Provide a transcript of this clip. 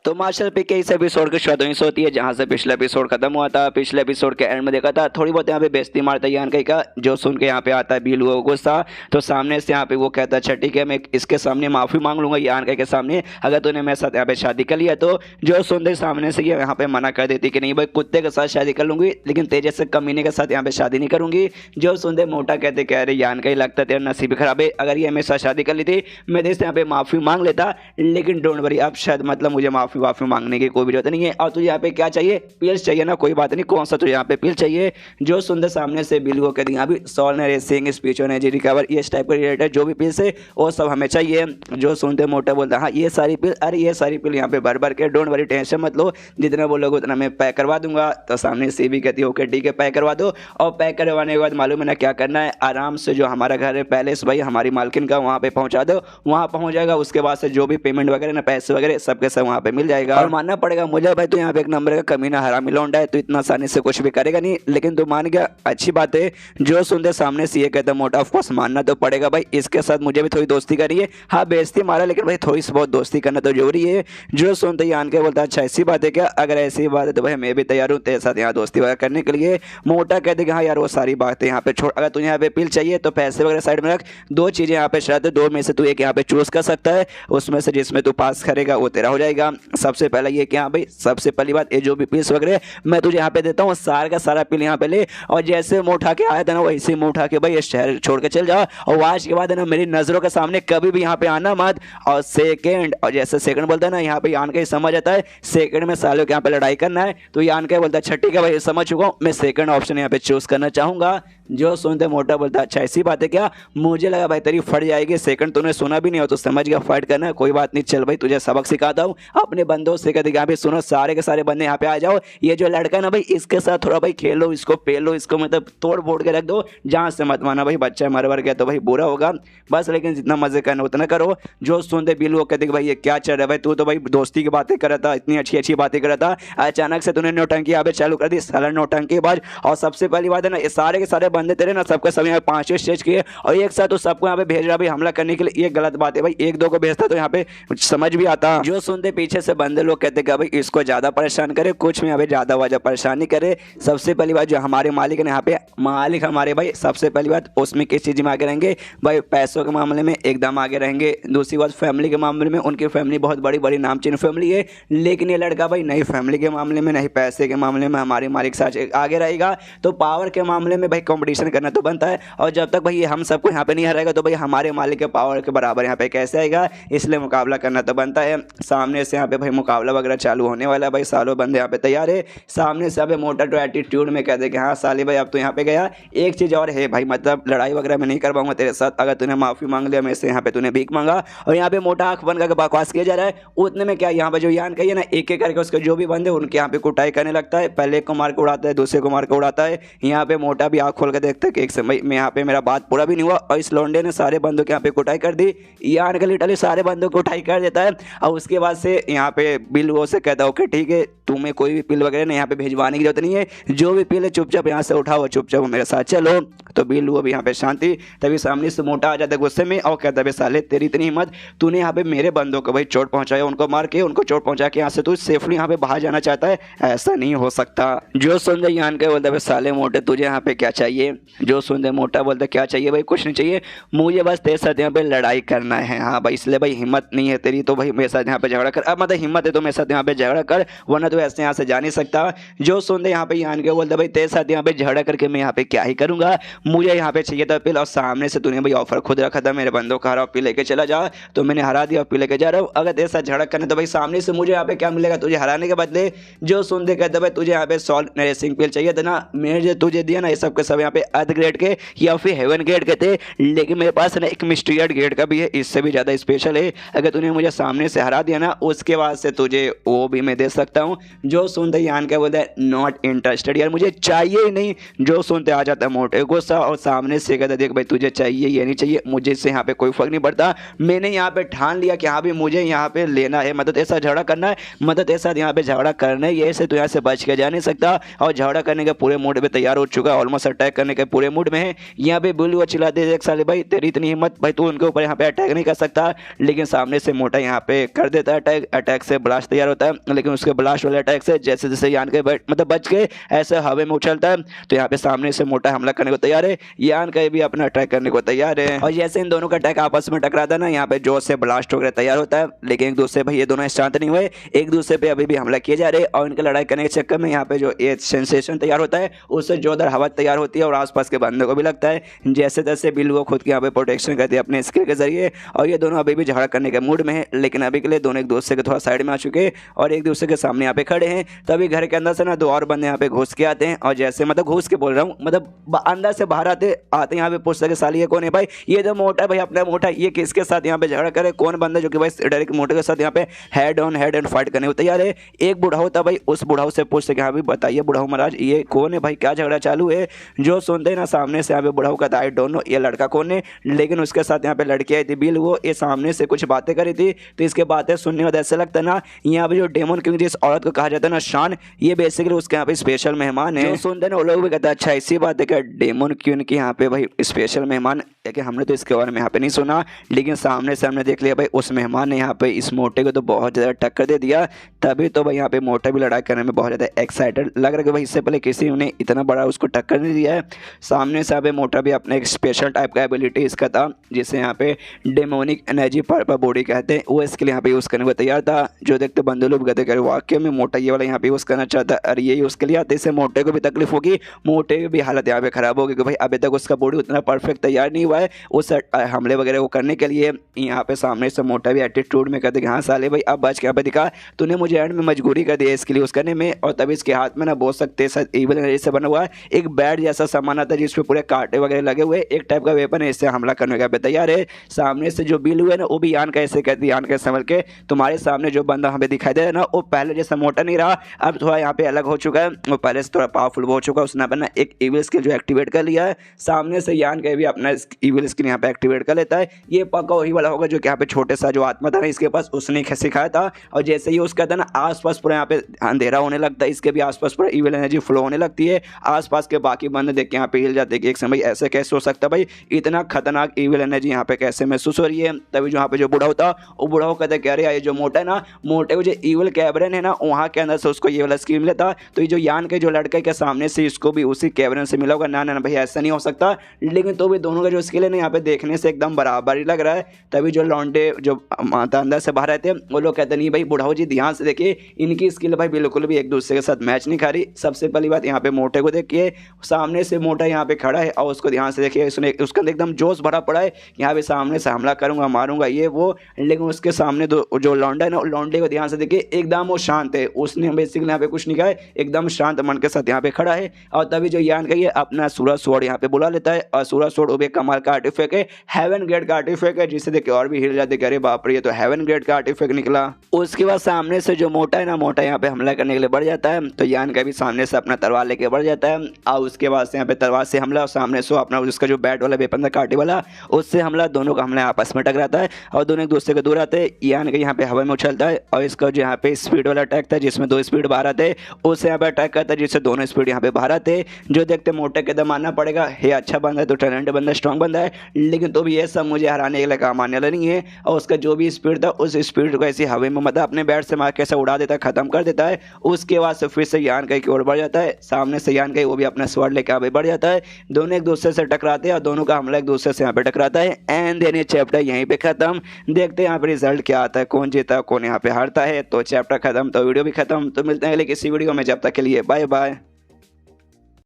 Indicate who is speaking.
Speaker 1: तो martial P के इस एपिसोड की शुरुआत वहीं से होती है जहां से पिछले एपिसोड खत्म हुआ था। पिछले एपिसोड के एंड में देखा था थोड़ी बहुत यहाँ पे बेइज्जती मारता है यान का, जो सुन के यहाँ पे आता है बीलू को गुस्सा। तो सामने से यहाँ पे वो कहता है अच्छा ठीक है मैं इसके सामने माफी मांग लूंगा यान के सामने, अगर तूने मेरे साथ यहाँ पे शादी कर लिया। तो जो सुनते सामने से यहाँ पे मना कर देती कि नहीं भाई कुत्ते के साथ शादी कर लूंगी लेकिन तेजे से कमीने के साथ यहाँ पे शादी नहीं करूंगी। जो सुनते मोटा कहते कह रहे यान का ही लगता है तेरा नसीब खराब है, अगर ये मेरे साथ शादी कर ली थी मैं तेरे से यहाँ पे माफी मांग लेता, लेकिन डोंट वरी अब शायद मतलब मुझे माफी मांगने की कोई भी जरूरत नहीं है। और तुझे यहाँ पे क्या चाहिए, पिल्स चाहिए ना, कोई बात नहीं, कौन सा तुझे यहाँ पे पिल चाहिए। जो सुंदर सामने से बिल को कहती अभी सॉल रेसिंग स्पीच एनर्जी रिकवर ये टाइप के रिलेटेड जो भी पिल्स है वो सब हमें चाहिए। जो सुनते मोटा बोलता हाँ ये सारी पिल, अरे ये सारी पिल यहाँ पे भर के डोंट वरी टेंशन मत लो, जितना बोलोगे उतना मैं पैक करवा दूंगा। तो सामने से भी कहती है ओके ठीक है पैक करवा दो। और पैक करवाने के बाद मालूम है ना क्या करना है, आराम से जो हमारा घर है पैलेस भाई हमारी मालकिन का वहाँ पे पहुँचा दो, वहाँ पहुँच जाएगा। उसके बाद से जो भी पेमेंट वगैरह ना पैसे वगैरह सबके सब वहाँ पे मिल जाएगा। और मानना पड़ेगा मुझे भाई तो यहाँ पे एक नंबर का कमीना हरामी लौंडा है, तो इतना आसानी से कुछ भी करेगा नहीं, लेकिन तू मान गया अच्छी बात है। जो सुनते सामने से ये कहता है मोटा ऑफकोर्स मानना तो पड़ेगा भाई, इसके साथ मुझे भी थोड़ी दोस्ती करनी है। हाँ बेइज्जती मारा लेकिन भाई थोड़ी सी बहुत दोस्ती करना तो जरूरी है। जो सुनते ही आन के बोलता है अच्छा ऐसी बात है क्या, अगर ऐसी बात है तो भाई मैं भी तैयार हूँ तेरे साथ यहाँ दोस्ती वगैरह करने के लिए। मोटा कहते कि हाँ यार वो सारी बातें यहाँ पे छोड़, अगर तुझे यहाँ पे पिल चाहिए तो पैसे वगैरह साइड में रख, दो चीजें यहाँ पे शर्त है, दो में से तू एक यहाँ पे चूज कर सकता है, उसमें से जिसमें तू पास करेगा वो तेरा हो जाएगा। सबसे पहला ये क्या भाई, सबसे पहली बात ये जो भी पिल्स वगैरह मैं तुझे यहाँ पे देता हूँ सारा का सारा पिल यहाँ पे ले, और जैसे मुंह उठा के आया था ना वैसे मुंह उठा के भाई ये शहर छोड़ के चल जाओ, और आज के बाद है ना मेरी नजरों के सामने कभी भी यहाँ पे आना मत। और सेकंड, और जैसे सेकंड बोलता है ना यहाँ पे यान के समझ आता है सेकंड में सालों के यहाँ पे लड़ाई करना है, तो यान के बोलता है अच्छा ठीक है भाई समझ चुका हूँ, मैं सेकंड ऑप्शन यहाँ पे चूज करना चाहूंगा। जो सुनते मोटा बोलता अच्छा ऐसी बात है क्या, मुझे लगा भाई तेरी फट जाएगी, सेकंड तूने सुना भी नहीं हो तो समझ गया फाइट करना है, कोई बात नहीं चल भाई तुझे सबक सिखाता हूँ। अपने बंदों से कहते यहाँ पे सुनो सारे के सारे बंदे यहाँ पे आ जाओ, ये जो लड़का है ना भाई इसके साथ थोड़ा भाई खेलो, इसको पेलो, इसको मतलब तोड़ फोड़ के रख दो, जहाँ से मत माना भाई बच्चा मर वर गया तो भाई बुरा होगा बस, लेकिन जितना मजे करना उतना करो। जो सुनते बिल वो कहते भाई ये क्या चल रहा है भाई, तू तो भाई दोस्ती की बातें कर रहा था, इतनी अच्छी अच्छी बातें कर रहा था, अचानक से तूने नौटंकी यहाँ पे चालू कर दी, साला नौटंकी बाज। और सबसे पहली बात है ना ये सारे के सारे बंदे तेरे ना सबके सब यहाँ पांचवें स्टेज के और एक साथ तो सबको यहाँ पे भेज रहा भाई हमला करने के लिए, ये गलत बात है भाई, एक दो को भेजता तो यहाँ पे समझ भी आता। जो सुनते पीछे से बंदे लोग कहते कि भाई इसको ज्यादा परेशान करे, कुछ में यहाँ पे ज्यादा वजह परेशान नहीं करे। सबसे पहली बात जो हमारे मालिक है यहाँ पे, मालिक हमारे भाई सबसे पहली बात उसमें किस चीज में आगे रहेंगे भाई, पैसों के मामले में एकदम आगे रहेंगे। दूसरी बात फैमिली के मामले में उनकी फैमिली बहुत बड़ी बड़ी नामचीन फैमिली है, लेकिन ये लड़का भाई नहीं फैमिली के मामले में नहीं पैसे के मामले में हमारे मालिक साथ आगे रहेगा। तो पावर के मामले में भाई कंपटीशन करना तो बनता है, और जब तक भाई हम सबको यहाँ पे नहीं हराएगा तो भाई हमारे मालिक के पावर के बराबर यहाँ पे कैसे आएगा, इसलिए मुकाबला करना तो बनता है। सामने से यहाँ पे भाई मुकाबला वगैरह चालू होने वाला है भाई, सालों बंदे यहाँ पे तैयार है। सामने से यहाँ मोटा तो एटीट्यूड में कहते कि हाँ साली भाई अब तो यहाँ पे गया, एक चीज और है भाई मतलब लड़ाई वगैरह में नहीं करवाऊंगा तेरे साथ, अगर तूने माफी मांग लिया मेरे से यहाँ पे तूने भीख मांगा। और यहाँ पे मोटा आंख बन करके बकवास किया जा रहा है, उतने में क्या यहाँ पे जो यान कहिए ना एक एक करके उसके जो भी बंदे उनके यहाँ पे कुटाई करने लगता है, पहले एक को मार के उड़ाता है दूसरे को मार के उड़ाता है। यहाँ पे मोटा भी आंख खोल के देखता है कि एक समय में यहाँ पे मेरा बात पूरा भी नहीं हुआ, और इस लौंडे ने सारे बंदों के यहाँ पे कुटाई कर दी। यान के लिटरली सारे बंदों को उठाई कर देता है, और उसके बाद से यहाँ पे बिल वो से कहता है ओके ठीक है तुम्हें कोई भी पिल वगैरह नहीं यहाँ पे भिजवाने की जरूरत नहीं है, जो भी पिल है चुपचाप यहाँ से उठाओ, चुपचाप मेरे साथ चलो। तो बिल वो भी यहाँ पे शांति, तभी सामने से मोटा आ जाता है गुस्से में और कहता है साले तेरी इतनी हिम्मत, तूने यहाँ पे मेरे बंदों को भाई चोट पहुंचाया, उनको मार के उनको चोट पहुंचा के यहाँ से तू सेफली यहाँ पे बाहर जाना चाहता है, ऐसा नहीं हो सकता। जो सुनते यान के बोलता है साले मोटे तुझे यहाँ पे क्या चाहिए। जो सुनते मोटा बोलता क्या चाहिए भाई, कुछ नहीं चाहिए मुझे बस तेरे साथ यहाँ पे लड़ाई करना है। हाँ भाई इसलिए भाई हिम्मत नहीं है तेरी तो भाई मेरे साथ यहाँ पे झगड़ा कर, अब मतलब हिम्मत है तो मेरे साथ यहाँ पे झगड़ा कर, वरना तो ऐसे यहाँ से जा नहीं सकता। जो सुनते यहाँ पे यान के बोलता भाई तेरे साथ यहाँ पे झगड़ा करके मैं यहाँ पे क्या ही करूंगा, मुझे यहाँ पे चाहिए था पिल, और सामने से तूने भाई ऑफर खुद रखा था मेरे बंदों का हराओ पिल लेके चला जा, तो मैंने हरा दिया और पिल लेके जा रहा हूँ। अगर तेरे साथ झगड़ा करने तो भाई सामने से मुझे यहाँ पे क्या मिलेगा तुझे हराने के बदले। जो सुनते कहते भाई तुझे यहाँ पे सॉल्ट नरेसिंग पिल चाहिए था ना, मैंने जो तुझे दिया ना ये सब के सब यहाँ पे अर्थ ग्रेड के या फिर हेवन ग्रेड के थे, लेकिन मेरे पास ना एक मिस्ट्रियड ग्रेड का भी है, इससे भी ज्यादा स्पेशल है, अगर तूने मुझे सामने से हरा दिया ना उसके बाद से तुझे वो भी मैं दे सकता हूँ। जो सुनते यान क्या बोलता है नॉट इंटरेस्टेड, यार मुझे चाहिए ही नहीं। जो सुनते आ जाता है मोटे गुस्सा, और सामने से कहता देख भाई तुझे चाहिए ये नहीं चाहिए मुझे इससे यहाँ पे कोई फर्क नहीं पड़ता, मैंने यहाँ पे ठान लिया कि हाँ भी मुझे यहाँ पे लेना है, मतलब ऐसा झगड़ा करना है, मतलब ऐसा यहाँ पे झगड़ा करना है, ये से तो यहाँ से बच के जा नहीं सकता। और झगड़ा करने के पूरे मूड पे तैयार हो चुका है, ऑलमोस्ट अटैक करने करने के पूरे मूड में है। यहाँ पे बुल वो चिल्लाते देख साले भाई तेरी इतनी हिम्मत भाई तू उनके ऊपर यहाँ पे अटैक नहीं कर सकता, लेकिन सामने से मोटा यहाँ पे कर देता है अटैक। अटैक से ब्लास्ट तैयार होता है, लेकिन उसके ब्लास्ट वाले अटैक से जैसे जैसे यान के मतलब बच के ऐसे हवा में उछलता है, तो यहाँ पे सामने से मोटा हमला करने को तैयार है, यान का भी अपना अटैक करने को तैयार है। और जैसे इन दोनों का अटैक आपस में टकराता है ना, यहाँ पे जोश से ब्लास्ट वगैरह तैयार होता है, लेकिन एक दूसरे भाई ये दोनों शांत नहीं हुए, एक दूसरे पे अभी भी हमला किए जा रहे हैं। और इनके लड़ाई करने के चक्कर में यहाँ पे जो ये सेंसेशन तैयार होता है उससे जोरदार हवा तैयार होती है और आसपास के बंदों को भी लगता है। जैसे तैसे बिल वो खुद की यहाँ पे प्रोटेक्शन करती है अपने स्किल के जरिए, और ये दोनों अभी भी झगड़ा करने के मूड में है, लेकिन अभी के लिए दोनों एक दूसरे के थोड़ा साइड में आ चुके हैं और एक दूसरे के सामने यहाँ पे खड़े हैं। तभी घर के अंदर से ना दो और बंदे यहाँ पे घुस के आते हैं, और जैसे मतलब घुस के बोल रहा हूँ मतलब अंदर से बाहर आते यहाँ पे पूछते साली ये कौन है भाई, ये जो मोटा है भाई अपना मोटा, ये किसके साथ यहाँ पे झगड़ा करे, कौन बंदा जो कि भाई डायरेक्ट मोटे के साथ यहाँ पे head on head and fight करने को तैयार है। एक बूढ़ा होता भाई, उस बूढ़ाओं से पूछते कि हाँ भाई बताइए बूढ़ाओ महाराज ये कौन है भाई, क्या झगड़ा चालू है। जो सुनते ना सामने से यहाँ पे बूढ़ाओं का आई डोंट नो ये लड़का कौन है, लेकिन उसके साथ यहाँ पे लड़की आई थी बिल, वो ये सामने से कुछ बातें करी थी, तो इसके बातें सुनने में ऐसा लगता है ना यहाँ पे जो डेमन किंग जिस औरत को कहा जाता है ना शान, ये बेसिकली उसके यहाँ पे स्पेशल मेहमान है। जो सुनते ना वो लोग भी कहते हैं अच्छा इसी बात है क्या डेमन क्वीन की यहाँ पे भाई स्पेशल मेहमान है कि हमने तो इसके बारे में यहाँ पे नहीं सुना, लेकिन सामने से हमने देख लिया भाई उस मेहमान ने यहाँ पे इस मोटे को तो बहुत ज़्यादा टक्कर दे दिया। तभी तो भाई यहाँ पे मोटा भी लड़ाई करने में बहुत ज़्यादा एक्साइटेड लग रहा है कि भाई इससे पहले किसी ने इतना बड़ा उसको टक्कर नहीं दिया है। सामने से यहाँ पे मोटा भी अपने एक स्पेशल टाइप का एबिलिटी इसका था जिसे यहाँ पे डेमोनिक एनर्जी पर्पल बॉडी कहते हैं, वो इसके लिए यहाँ पे यूज़ करने को तैयार था। जो देखते बंदे लोग कहते करे वाकई में मोटा ये वाला यहाँ पे यूज़ करना चाहता है, और ये यूज़ के लिए आते इससे मोटे को भी तकलीफ होगी, मोटे की भी हालत यहाँ पे खराब होगी कि भाई अभी तक उसका बॉडी उतना परफेक्ट तैयार नहीं हुआ है उस हमले वगैरह को करने के लिए। यहाँ पे सामने से मोटा भी एटीट्यूड में कहते कि हाँ साले भाई अब बच के यहाँ पे दिखा, तूने मुझे एंड में मजबूरी कर दी इसके लिए यूज़ करने में। और तभी इसके हाथ में ना बोल सकते हैं इविल एनर्जी से बना हुआ है एक बैट जैसा सामान आता है जिसपे पूरे कांटे वगैरह लगे हुए, एक टाइप का वेपन है, इससे हमला करने का तैयार है। सामने से जो बिल हुए ना वो भी यान का ऐसे कहती यान के संभल के तुम्हारे सामने जो बंदा हमें दिखाई दे रहा है ना वो पहले जैसा मोटा नहीं रहा, अब थोड़ा यहाँ पे अलग हो चुका है, वो पहले से थोड़ा पावरफुल हो चुका है, उसने अपना एक इविल स्किल जो एक्टिवेट कर लिया है। सामने से यान का भी अपना इविल स्किल यहाँ पे एक्टिवेट कर लेता है। ये पक्का वही वाला होगा जो कि यहाँ पे छोटे सा जो आत्मा था ना इसके पास उसने सिखाया था, और जैसे ही उसका था ना आसपास पूरा यहाँ पे अंधेरा होने लगता है, इसके भी आसपास पूरा इविल एनर्जी फ्लो होने लगती है। आसपास के बाकी बंदे देख के यहाँ पे हिल जाते हैं कि एक समय ऐसे कैसे हो सकता है भाई, इतना खतरनाक इविल एनर्जी यहाँ पे कैसे महसूस हो रही है। तभी जो यहाँ पे जो बूढ़ा होता वो बूढ़ा कहते कह रहे ये जो मोटा है ना मोटे को जो इविल कैबरन है ना वहाँ के अंदर से उसको ये वाला स्कीम लेता, तो ये जो यान के जो लड़के के सामने से इसको भी उसी कैबरन से मिला होगा। ना ना भाई ऐसा नहीं हो सकता, लेकिन तो भी दोनों का जो स्किल है ना यहाँ पे देखने से एकदम बराबर ही लग रहा है। तभी जो लौंडे जो माता अंदर से बाहर रहते हैं वो लोग कहते नहीं भाई बुढ़ाओ जी ध्यान से देखिए इनकी स्किल भाई बिल्कुल भी एक दूसरे के साथ मैच नहीं खा रही। सबसे पहली बात यहाँ पे मोटे को देखिए, सामने से मोटा यहाँ पे खड़ा है और उसको ध्यान से देखिए उसने उसके अंदर एकदम जोश भरा पड़ा है, यहाँ पे सामने से हमला करूंगा मारूंगा ये वो, लेकिन उसके सामने जो लौंडा है ना लौंडे को ध्यान से देखिए एकदम वो शांत है, उसने बेसिकली यहाँ पे कुछ नहीं कहा है, एकदम शांत मन के साथ यहाँ पे खड़ा है। और तभी जो यान का ये अपना सूरज स्वॉर्ड यहाँ पे बुला लेता है, और सूरज स्वॉर्ड वो भी कमाल का आर्टिफैक्ट है, हेवन ग्रेड का आर्टिफैक्ट है, जिसे देख के और भी हिल जाते अरे बाप रे ये तो हेवन ग्रेड का आर्टिफैक्ट निकला। उसके बाद सामने से जो मोटा है ना मोटा यहाँ पे हमला करने के लिए बढ़ जाता है, तो यान का भी सामने से अपना तलवार लेके बढ़ जाता है, और उसके बाद से यहाँ पे तलवार से हमला और सामने से अपना उसका जो बैट वाला वेपन था कांटे वाला उससे हमला, दोनों का हमला आपस में टकराता है और दोनों एक दूसरे को दूर आते हैं। यान का यहाँ पे हवा में उछलता है और इसका जो यहाँ पे स्पीड वाला अटैक था जिसमें 2 स्पीड बाहर आते उससे यहाँ पे अटैक करता है जिससे दोनों स्पीड यहाँ पे बाहर आते। जो देखते मोटे के दम मानना पड़ेगा ये अच्छा बंदा है, तो टैलेंट बंदा स्ट्रॉन्ग बंदा है, लेकिन तो भी ये सब मुझे हराने के लिए काम आने वाला नहीं है। और उसका जो भी स्पीड था उस स्पीड को ऐसी हवा में मतलब अपने बैट से मार के ऐसा उड़ा देता है, खत्म कर देता है। उसके बाद से फिर से यान का की ओर बढ़ जाता है, सामने से यान का वो भी अपना स्वॉर्ड लेकर आगे बढ़ जाता है, दोनों एक दूसरे से टकराते हैं और दोनों का हमला एक दूसरे से यहाँ पे टकराता है। एंड देन ये चैप्टर यहीं पे खत्म। देखते हैं यहाँ पे रिजल्ट क्या आता है, कौन जीता कौन यहाँ पे हारता है। तो चैप्टर खत्म तो वीडियो भी खत्म। तो मिलते हैं अगले किसी वीडियो में, जब तक के लिए बाय बाय।